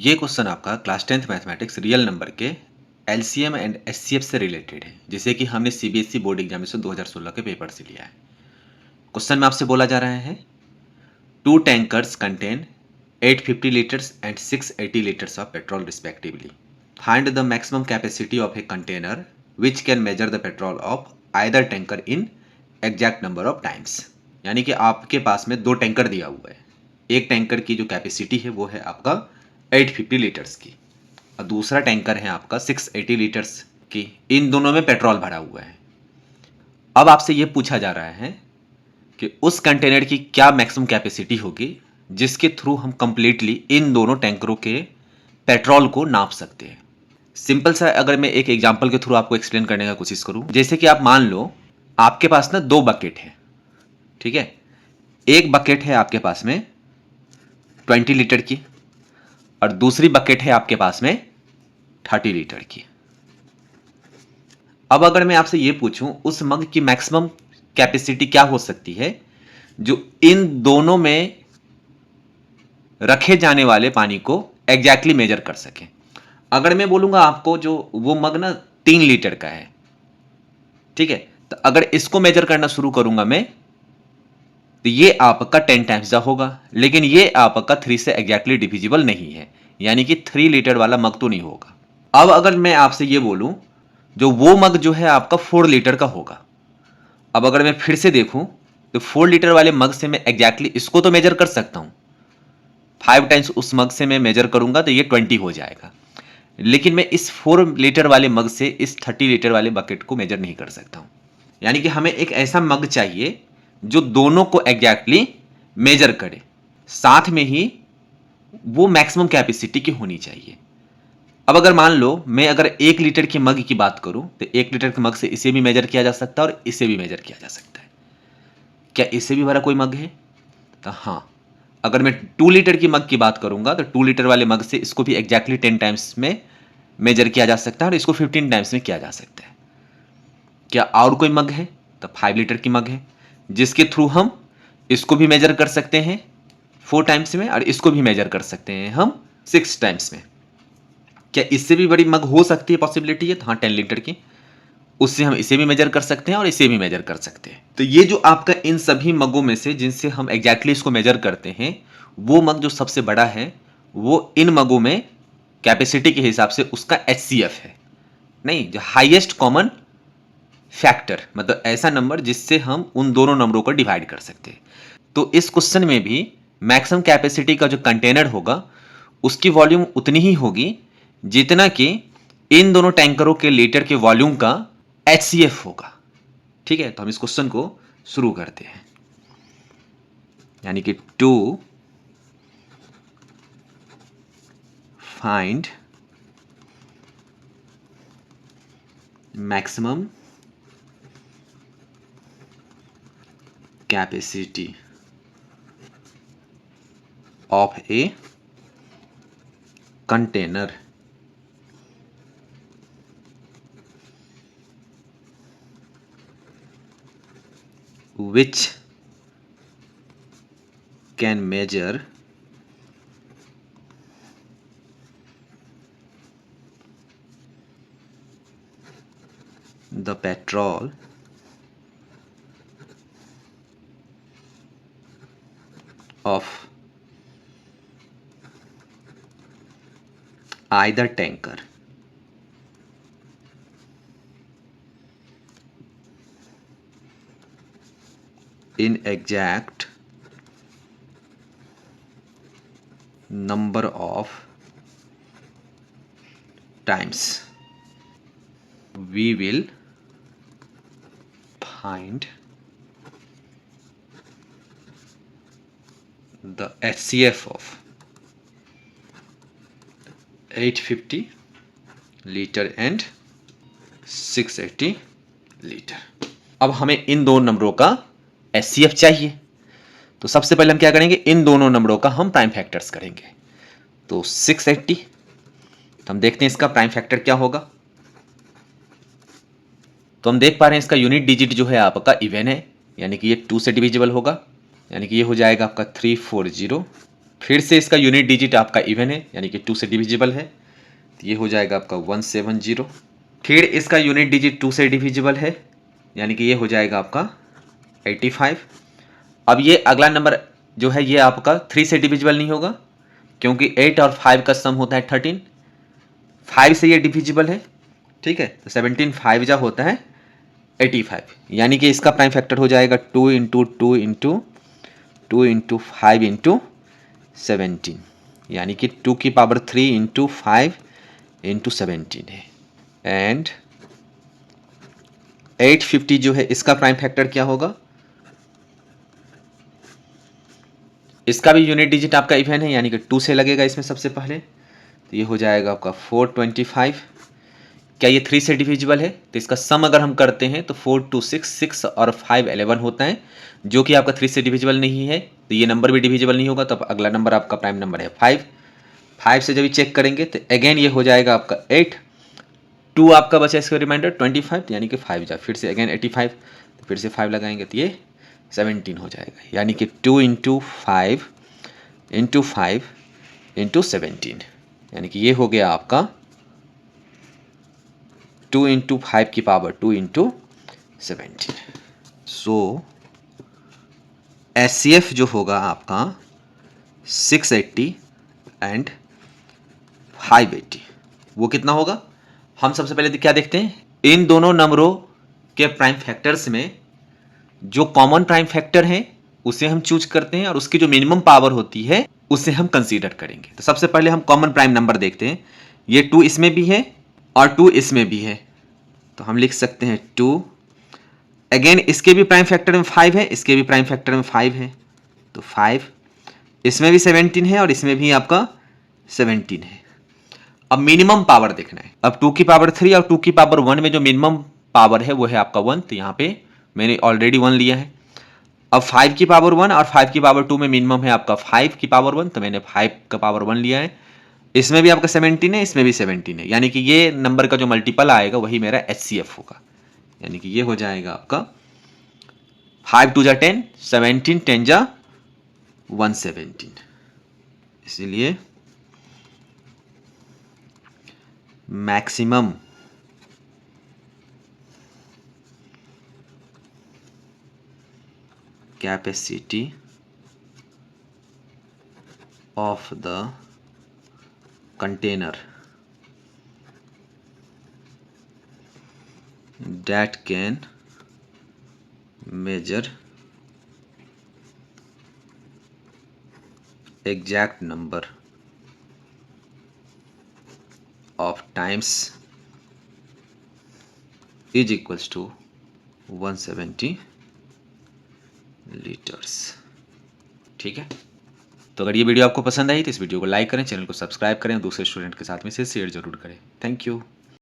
ये क्वेश्चन आपका class 10th mathematics real number के एलसीएम एंड एचसीएफ से रिलेटेड है, जिसे कि हमने सीबीएसई बोर्ड एग्जामिनेशन 2016 के पेपर से लिया है। क्वेश्चन में आपसे बोला जा रहा है, two tankers contain 850 litres and 680 litres of petrol respectively. Find the maximum capacity of a container which can measure the petrol of either tanker in exact number of times. यानी कि आपके पास में दो टैंकर दिया हुआ है। एक टैंकर की जो कैपेसिटी है वो है आपका 850 लीटर्स की और दूसरा टैंकर है आपका 680 लीटर्स की। इन दोनों में पेट्रोल भरा हुआ है। अब आपसे ये पूछा जा रहा है कि उस कंटेनर की क्या मैक्सिमम कैपेसिटी होगी जिसके थ्रू हम कंप्लीटली इन दोनों टैंकरों के पेट्रोल को नाप सकते हैं। सिंपल सा अगर मैं एक एग्जांपल के थ्रू आपको एक्सप्लेन करने का कोशिश करूं, जैसे कि आप मान लो आपके पास ना दो बकेट है, ठीक है। एक बकेट है आपके पास में 20 लीटर की और दूसरी बकेट है आपके पास में 30 लीटर की। अब अगर मैं आपसे ये पूछूं उस मग की मैक्सिमम कैपेसिटी क्या हो सकती है जो इन दोनों में रखे जाने वाले पानी को एग्जैक्टली मेजर कर सके। अगर मैं बोलूंगा आपको जो वो मग ना 3 लीटर का है, ठीक है, तो अगर इसको मेजर करना शुरू करूंगा मैं तो ये आपका 10 टाइम्स का होगा, लेकिन ये आपका 3 से एग्जैक्टली डिविजिबल नहीं है, यानी कि 3 लीटर वाला मग तो नहीं होगा। अब अगर मैं आपसे ये बोलूं जो वो मग जो है आपका 4 लीटर का होगा। अब अगर मैं फिर से देखूं तो 4 लीटर वाले मग से मैं एग्जैक्टली इसको तो मेजर कर सकता हूं, 5 टाइम्स उस मग से मैं मेजर करूंगा तो ये 20 हो जाएगा, लेकिन मैं इस 4 लीटर वाले मग से इस 30 लीटर वाले बकेट को मेजर नहीं कर सकता हूं। यानी कि हमें एक ऐसा मग चाहिए जो दोनों को एग्जैक्टली मेजर करे, साथ में ही वो मैक्सिमम कैपेसिटी की होनी चाहिए। अब अगर मान लो मैं अगर 1 लीटर के मग की बात करूं तो 1 लीटर के मग से इसे भी मेजर किया जा सकता है और इसे भी मेजर किया जा सकता है। क्या इससे भी बड़ा कोई मग है? तो हाँ, अगर मैं 2 लीटर की मग की बात करूंगा तो 2 लीटर वाले मग से इसको भी एग्जैक्टली 10 टाइम्स में मेजर किया जा सकता है और इसको 15 टाइम्स में किया जा सकता है। क्या और कोई मग है? तो 5 लीटर की मग है जिसके थ्रू हम इसको भी मेजर कर सकते हैं 4 टाइम्स में और इसको भी मेजर कर सकते हैं हम 6 टाइम्स में। क्या इससे भी बड़ी मग हो सकती है? पॉसिबिलिटी है। हाँ, 10 लीटर की, उससे हम इसे भी मेजर कर सकते हैं और इसे भी मेजर कर सकते हैं। तो ये जो आपका इन सभी मगों में से जिनसे हम एग्जैक्टली इसको मेजर करते हैं, वो मग जो सबसे बड़ा है वो इन मगों में कैपेसिटी के हिसाब से उसका एचसीएफ है, नहीं, जो हाईएस्ट कॉमन फैक्टर, मतलब ऐसा नंबर जिससे हम उन दोनों नंबरों को डिवाइड कर सकते हैं। तो इस क्वेश्चन में भी मैक्सिमम कैपेसिटी का जो कंटेनर होगा उसकी वॉल्यूम उतनी ही होगी जितना कि इन दोनों टैंकरों के लीटर के वॉल्यूम का एचसीएफ होगा। ठीक है, तो हम इस क्वेश्चन को शुरू करते हैं। यानी कि to find maximum capacity of a container which can measure the petrol of either tanker in exact number of times. We will find the HCF of 850 litre and 680 litre. अब हमें इन दो नंबरों का HCF चाहिए, तो सबसे पहले हम क्या करेंगे, इन दोनों नंबरों का हम प्राइम फैक्टर्स करेंगे। तो 680, तो हम देखते हैं इसका प्राइम फैक्टर क्या होगा। तो हम देख पा रहे हैं इसका यूनिट डिजिट जो है आपका इवन है, यानी कि ये 2 से डिविजिबल होगा, यानी कि ये हो जाएगा आपका 340 फिर से इसका यूनिट डिजिट आपका इवन है, यानी कि 2 से डिविजिबल है, तो ये हो जाएगा आपका 170। फिर इसका यूनिट डिजिट 2 से डिविजिबल है, यानी कि ये हो जाएगा आपका 85। अब ये अगला नंबर जो है ये आपका 3 से डिविजिबल नहीं होगा, क्योंकि 8 और 5 का सम होता है 13। 5 से ये डिविजिबल है, ठीक है, तो 17 5 जा होता है 85, यानी कि इसका प्राइम फैक्टर हो जाएगा 2 इंटू 2 इंटू 2 इंटू 5 इंटू 17, यानी कि 2 की पावर 3 इंटू 5 इंटू 17 है। एंड 850 जो है इसका प्राइम फैक्टर क्या होगा, इसका भी यूनिट डिजिट आपका इवन है, यानी कि 2 से लगेगा इसमें सबसे पहले, तो ये हो जाएगा आपका 425। क्या ये 3 से डिविजिबल है, तो इसका सम अगर हम करते हैं तो 4 2 6 6 और 5 11 होता है, जो कि आपका 3 से डिविजिबल नहीं है, तो ये नंबर भी डिविजिबल नहीं होगा, तो अगला नंबर आपका प्राइम नंबर है 5। 5 से जब भी चेक करेंगे तो अगेन ये हो जाएगा आपका 8, 2 आपका बचा इसका रिमाइंडर 25, यानी कि 5 जा, फिर से अगेन 85, तो फिर से 5 लगाएंगे तो ये 17 हो जाएगा, यानी कि 2 इंटू 5 इंटू 5 इंटू 17, यानी कि ये हो गया आपका 2 इंटू 5 की पावर 2 इंटू 17। सो SCF जो होगा आपका 680 एंड 580, वो कितना होगा, हम सबसे पहले क्या देखते हैं, इन दोनों नंबरों के प्राइम फैक्टर्स में जो कॉमन प्राइम फैक्टर है उसे हम चूज करते हैं, और उसकी जो मिनिमम पावर होती है उसे हम कंसीडर करेंगे। तो सबसे पहले हम कॉमन प्राइम नंबर देखते हैं, ये 2 इसमें भी है और 2 इसमें भी है, तो हम लिख सकते हैं 2। अगेन इसके भी प्राइम फैक्टर में 5 है, इसके भी प्राइम फैक्टर में 5 है, तो 5। इसमें भी 17 है और इसमें भी आपका 17 है। अब मिनिमम पावर देखना है, अब 2 की पावर 3 और 2 की पावर 1 में जो मिनिमम पावर है वो है आपका 1, तो यहाँ पे मैंने ऑलरेडी 1 लिया है। अब 5 की पावर 1 और 5 की पावर 2 में मिनिमम है आपका 5 की पावर 1, तो मैंने 5 का पावर 1 लिया है। इसमें भी आपका 17 है, इसमें भी 17 है, यानी कि ये नंबर का जो मल्टीपल आएगा वही मेरा HCF होगा, यानी कि ये हो जाएगा आपका 5 2 जा 10, 17 10 जा 117। इसलिए maximum capacity of the container that can measure exact number of times is equals to 170 litres. ठीक है, तो अगर ये वीडियो आपको पसंद आई तो इस वीडियो को लाइक करें, चैनल को सब्सक्राइब करें, दूसरे स्टूडेंट के साथ में इसे शेयर जरूर करें। Thank you.